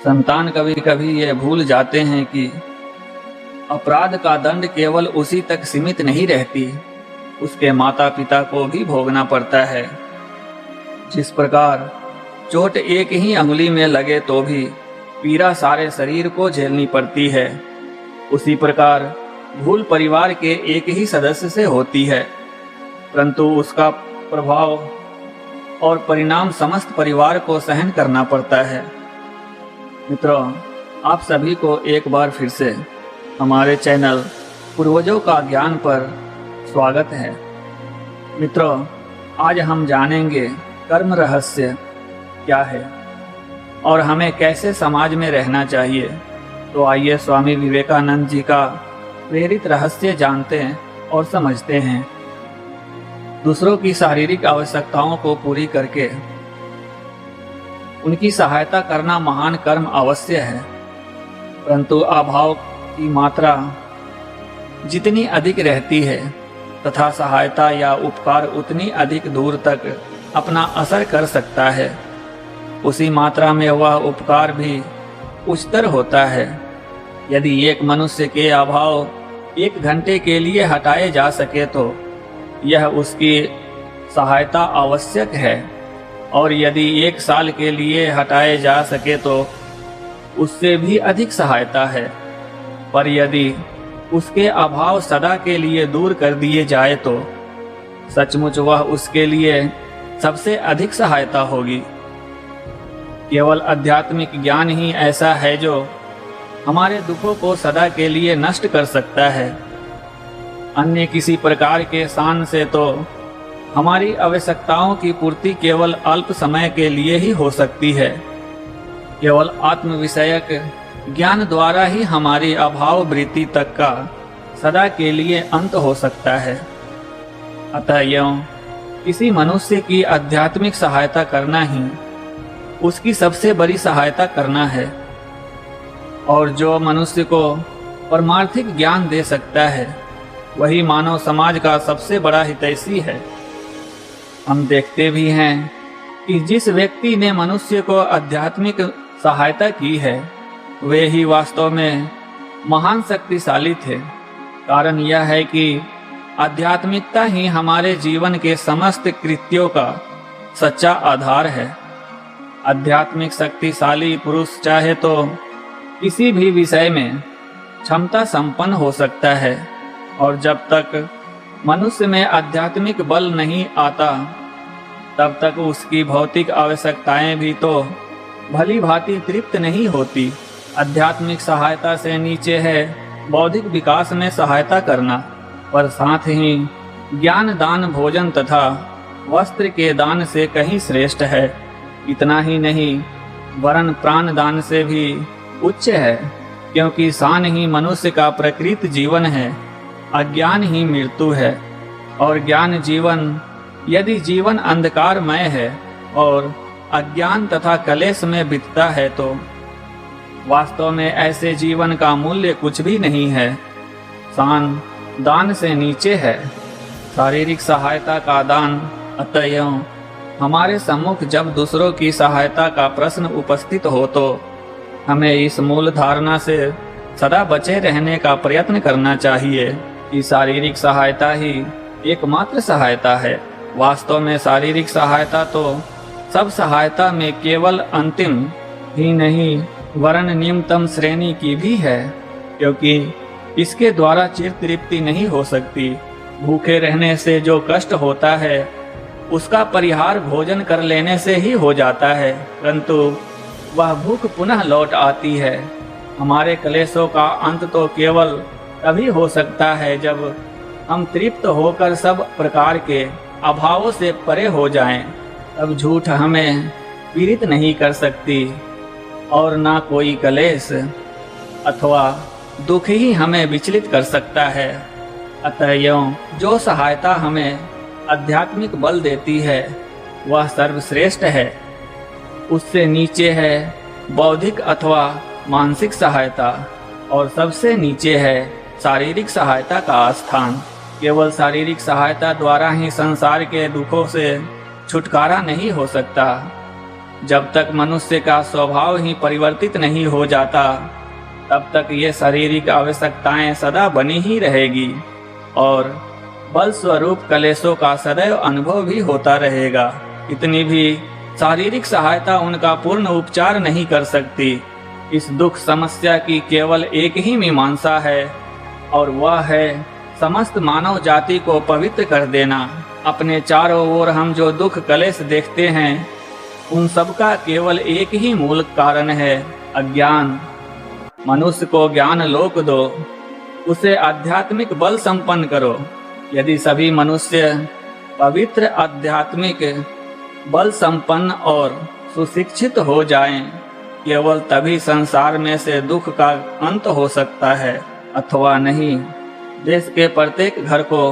संतान कभी कभी ये भूल जाते हैं कि अपराध का दंड केवल उसी तक सीमित नहीं रहती, उसके माता पिता को भी भोगना पड़ता है। जिस प्रकार चोट एक ही अंगुली में लगे तो भी पीड़ा सारे शरीर को झेलनी पड़ती है, उसी प्रकार भूल परिवार के एक ही सदस्य से होती है, परंतु उसका प्रभाव और परिणाम समस्त परिवार को सहन करना पड़ता है। मित्रों, आप सभी को एक बार फिर से हमारे चैनल पूर्वजों का ज्ञान पर स्वागत है। मित्रों, आज हम जानेंगे कर्म रहस्य क्या है और हमें कैसे समाज में रहना चाहिए। तो आइए स्वामी विवेकानंद जी का प्रेरित रहस्य जानते हैं और समझते हैं। दूसरों की शारीरिक आवश्यकताओं को पूरी करके उनकी सहायता करना महान कर्म अवश्य है, परंतु अभाव की मात्रा जितनी अधिक रहती है तथा सहायता या उपकार उतनी अधिक दूर तक अपना असर कर सकता है, उसी मात्रा में वह उपकार भी उच्चतर होता है। यदि एक मनुष्य के अभाव 1 घंटे के लिए हटाए जा सके तो यह उसकी सहायता आवश्यक है, और यदि 1 साल के लिए हटाए जा सके तो उससे भी अधिक सहायता है। पर यदि उसके अभाव सदा के लिए दूर कर दिए जाए तो सचमुच वह उसके लिए सबसे अधिक सहायता होगी। केवल आध्यात्मिक ज्ञान ही ऐसा है जो हमारे दुखों को सदा के लिए नष्ट कर सकता है। अन्य किसी प्रकार के शान से तो हमारी आवश्यकताओं की पूर्ति केवल अल्प समय के लिए ही हो सकती है। केवल आत्म विषयक ज्ञान द्वारा ही हमारी अभाव वृत्ति तक का सदा के लिए अंत हो सकता है। अतः यों किसी मनुष्य की आध्यात्मिक सहायता करना ही उसकी सबसे बड़ी सहायता करना है, और जो मनुष्य को परमार्थिक ज्ञान दे सकता है वही मानव समाज का सबसे बड़ा हितैषी है। हम देखते भी हैं कि जिस व्यक्ति ने मनुष्य को आध्यात्मिक सहायता की है वे ही वास्तव में महान शक्तिशाली थे। कारण यह है कि आध्यात्मिकता ही हमारे जीवन के समस्त कृत्यों का सच्चा आधार है। आध्यात्मिक शक्तिशाली पुरुष चाहे तो किसी भी विषय में क्षमता संपन्न हो सकता है, और जब तक मनुष्य में आध्यात्मिक बल नहीं आता तब तक उसकी भौतिक आवश्यकताएं भी तो भली भांति तृप्त नहीं होती। आध्यात्मिक सहायता से नीचे है बौद्धिक विकास में सहायता करना, पर साथ ही ज्ञान दान भोजन तथा वस्त्र के दान से कहीं श्रेष्ठ है। इतना ही नहीं वरन प्राण दान से भी उच्च है, क्योंकि शान ही मनुष्य का प्रकृत जीवन है, अज्ञान ही मृत्यु है। और ज्ञान जीवन, यदि जीवन अंधकारमय है और अज्ञान तथा कलेश में बीतता है तो वास्तव में ऐसे जीवन का मूल्य कुछ भी नहीं है। शान दान से नीचे है, शारीरिक सहायता का दान। अतः हमारे सम्मुख जब दूसरों की सहायता का प्रश्न उपस्थित हो तो हमें इस मूल धारणा से सदा बचे रहने का प्रयत्न करना चाहिए कि शारीरिक सहायता ही एकमात्र सहायता है। वास्तव में शारीरिक सहायता तो सब सहायता में केवल अंतिम ही नहीं वरन निम्नतम श्रेणी की भी है, क्योंकि इसके द्वारा चिर तृप्ति नहीं हो सकती। भूखे रहने से जो कष्ट होता है उसका परिहार भोजन कर लेने से ही हो जाता है, परंतु वह भूख पुनः लौट आती है। हमारे क्लेशों का अंत तो केवल तभी हो सकता है जब हम तृप्त होकर सब प्रकार के अभावों से परे हो जाएं। तब झूठ हमें पीड़ित नहीं कर सकती और ना कोई क्लेश अथवा दुख ही हमें विचलित कर सकता है। अतः यों जो सहायता हमें आध्यात्मिक बल देती है वह सर्वश्रेष्ठ है। उससे नीचे है बौद्धिक अथवा मानसिक सहायता, और सबसे नीचे है शारीरिक सहायता का स्थान। केवल शारीरिक सहायता द्वारा ही संसार के दुखों से छुटकारा नहीं हो सकता। जब तक मनुष्य का स्वभाव ही परिवर्तित नहीं हो जाता तब तक ये शारीरिक आवश्यकताएं सदा बनी ही रहेगी और बल स्वरूप कलेशों का सदैव अनुभव भी होता रहेगा। इतनी भी शारीरिक सहायता उनका पूर्ण उपचार नहीं कर सकती। इस दुख समस्या की केवल एक ही मीमांसा है और वह है समस्त मानव जाति को पवित्र कर देना। अपने चारों ओर हम जो दुख कलेश देखते हैं उन सब का केवल एक ही मूल कारण है, अज्ञान। मनुष्य को ज्ञान लोक दो, उसे आध्यात्मिक बल संपन्न करो। यदि सभी मनुष्य पवित्र आध्यात्मिक बल संपन्न और सुशिक्षित हो जाएं, केवल तभी संसार में से दुख का अंत हो सकता है, अथवा नहीं। देश के प्रत्येक घर को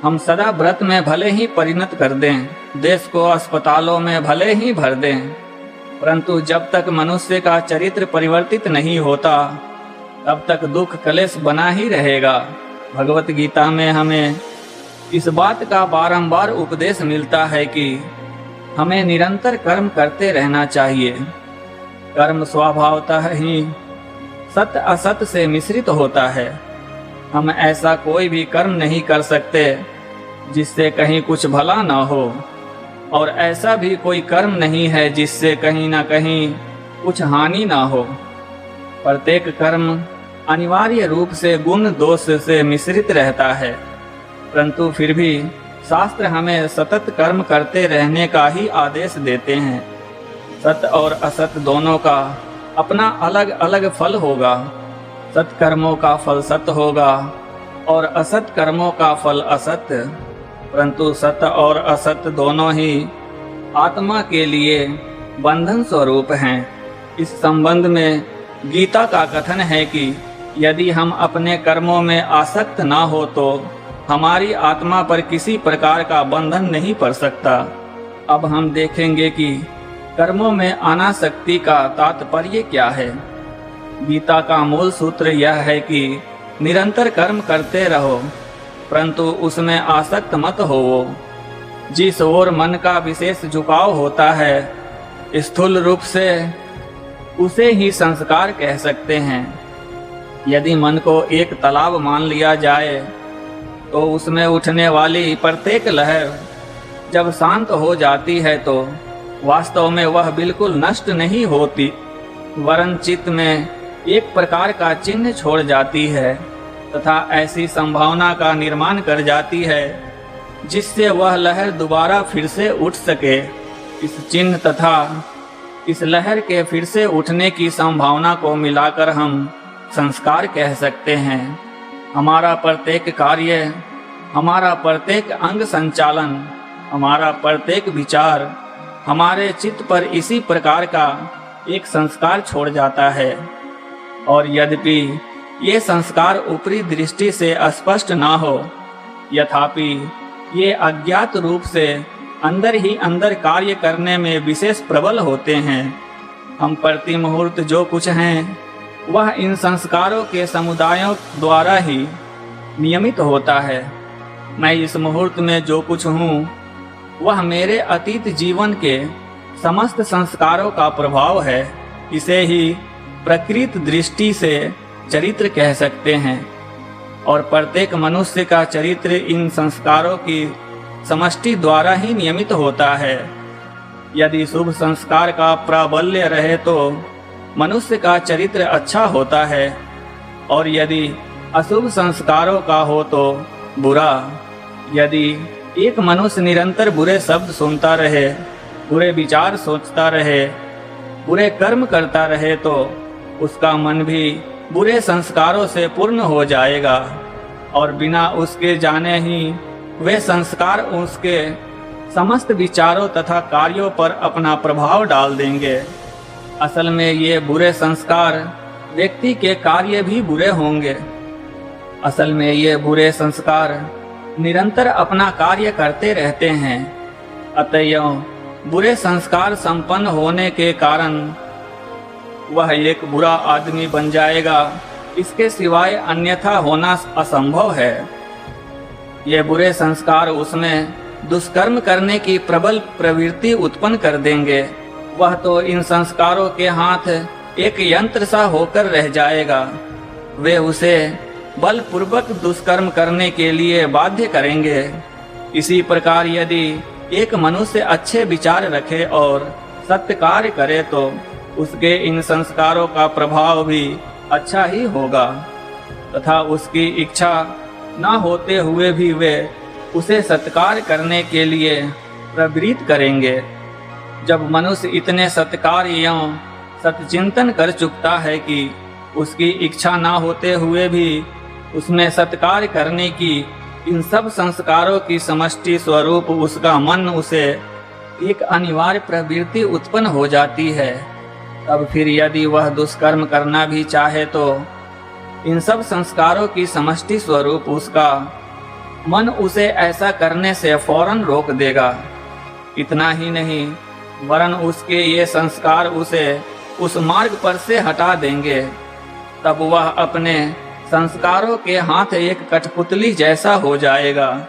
हम सदा व्रत में भले ही परिणत कर दें, देश को अस्पतालों में भले ही भर दें, परंतु जब तक मनुष्य का चरित्र परिवर्तित नहीं होता तब तक दुख कलेश बना ही रहेगा। भगवत गीता में हमें इस बात का बारंबार उपदेश मिलता है कि हमें निरंतर कर्म करते रहना चाहिए। कर्म स्वभावतः ही सत्य असत्य से मिश्रित होता है। हम ऐसा कोई भी कर्म नहीं कर सकते जिससे कहीं कुछ भला न हो, और ऐसा भी कोई कर्म नहीं है जिससे कहीं न कहीं कुछ हानि न हो। प्रत्येक कर्म अनिवार्य रूप से गुण दोष से मिश्रित रहता है, परंतु फिर भी शास्त्र हमें सतत कर्म करते रहने का ही आदेश देते हैं। सत्य और असत्य दोनों का अपना अलग अलग फल होगा। सत्य कर्मों का फल सत्य होगा और असत्य कर्मों का फल असत्य, परंतु सत्य और असत्य दोनों ही आत्मा के लिए बंधन स्वरूप हैं। इस संबंध में गीता का कथन है कि यदि हम अपने कर्मों में आसक्त ना हो तो हमारी आत्मा पर किसी प्रकार का बंधन नहीं पड़ सकता। अब हम देखेंगे कि कर्मों में अनासक्ति का तात्पर्य क्या है। गीता का मूल सूत्र यह है कि निरंतर कर्म करते रहो, परंतु उसमें आसक्त मत होवो। जिस ओर मन का विशेष झुकाव होता है, स्थूल रूप से उसे ही संस्कार कह सकते हैं। यदि मन को एक तालाब मान लिया जाए तो उसमें उठने वाली प्रत्येक लहर जब शांत हो जाती है तो वास्तव में वह बिल्कुल नष्ट नहीं होती, वरन चित्त में एक प्रकार का चिन्ह छोड़ जाती है तथा ऐसी संभावना का निर्माण कर जाती है जिससे वह लहर दोबारा फिर से उठ सके। इस चिन्ह तथा इस लहर के फिर से उठने की संभावना को मिलाकर हम संस्कार कह सकते हैं। हमारा प्रत्येक कार्य, हमारा प्रत्येक अंग संचालन, हमारा प्रत्येक विचार हमारे चित्त पर इसी प्रकार का एक संस्कार छोड़ जाता है। और यद्यपि ये संस्कार ऊपरी दृष्टि से स्पष्ट ना हो, यथापि ये अज्ञात रूप से अंदर ही अंदर कार्य करने में विशेष प्रबल होते हैं। हम प्रति मुहूर्त जो कुछ हैं वह इन संस्कारों के समुदायों द्वारा ही नियमित होता है। मैं इस मुहूर्त में जो कुछ हूँ वह मेरे अतीत जीवन के समस्त संस्कारों का प्रभाव है। इसे ही प्रकृत दृष्टि से चरित्र कह सकते हैं, और प्रत्येक मनुष्य का चरित्र इन संस्कारों की समष्टि द्वारा ही नियमित होता है। यदि शुभ संस्कार का प्राबल्य रहे तो मनुष्य का चरित्र अच्छा होता है, और यदि अशुभ संस्कारों का हो तो बुरा। यदि एक मनुष्य निरंतर बुरे शब्द सुनता रहे, बुरे विचार सोचता रहे, बुरे कर्म करता रहे तो उसका मन भी बुरे संस्कारों से पूर्ण हो जाएगा, और बिना उसके जाने ही वे संस्कार उसके समस्त विचारों तथा कार्यों पर अपना प्रभाव डाल देंगे। असल में ये बुरे संस्कार व्यक्ति के कार्य भी बुरे होंगे। असल में ये बुरे संस्कार निरंतर अपना कार्य करते रहते हैं। अतएव बुरे संस्कार संपन्न होने के कारण वह एक बुरा आदमी बन जाएगा, इसके सिवाय अन्यथा होना असंभव है। ये बुरे संस्कार उसमें दुष्कर्म करने की प्रबल प्रवृत्ति उत्पन्न कर देंगे। वह तो इन संस्कारों के हाथ एक यंत्र सा होकर रह जाएगा। वे उसे बलपूर्वक दुष्कर्म करने के लिए बाध्य करेंगे। इसी प्रकार यदि एक मनुष्य अच्छे विचार रखे और सत्य कार्य करे तो उसके इन संस्कारों का प्रभाव भी अच्छा ही होगा, तथा उसकी इच्छा न होते हुए भी वे उसे सत्कार करने के लिए प्रवृत्त करेंगे। जब मनुष्य इतने सत्कार एवं सत्चिंतन कर चुकता है कि उसकी इच्छा न होते हुए भी उसमें सत्कार करने की इन सब संस्कारों की समष्टि स्वरूप उसका मन उसे एक अनिवार्य प्रवृत्ति उत्पन्न हो जाती है, तब फिर यदि वह दुष्कर्म करना भी चाहे तो इन सब संस्कारों की समष्टि स्वरूप उसका मन उसे ऐसा करने से फौरन रोक देगा। इतना ही नहीं, वरन उसके ये संस्कार उसे उस मार्ग पर से हटा देंगे। तब वह अपने संस्कारों के हाथ एक कठपुतली जैसा हो जाएगा।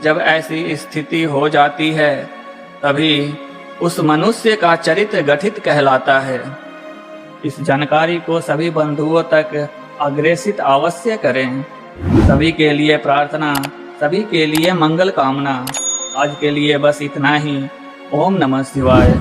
जब ऐसी स्थिति हो जाती है तभी उस मनुष्य का चरित्र गठित कहलाता है। इस जानकारी को सभी बंधुओं तक अग्रेसित अवश्य करें। सभी के लिए प्रार्थना, सभी के लिए मंगल कामना। आज के लिए बस इतना ही। ओम नमः शिवाय।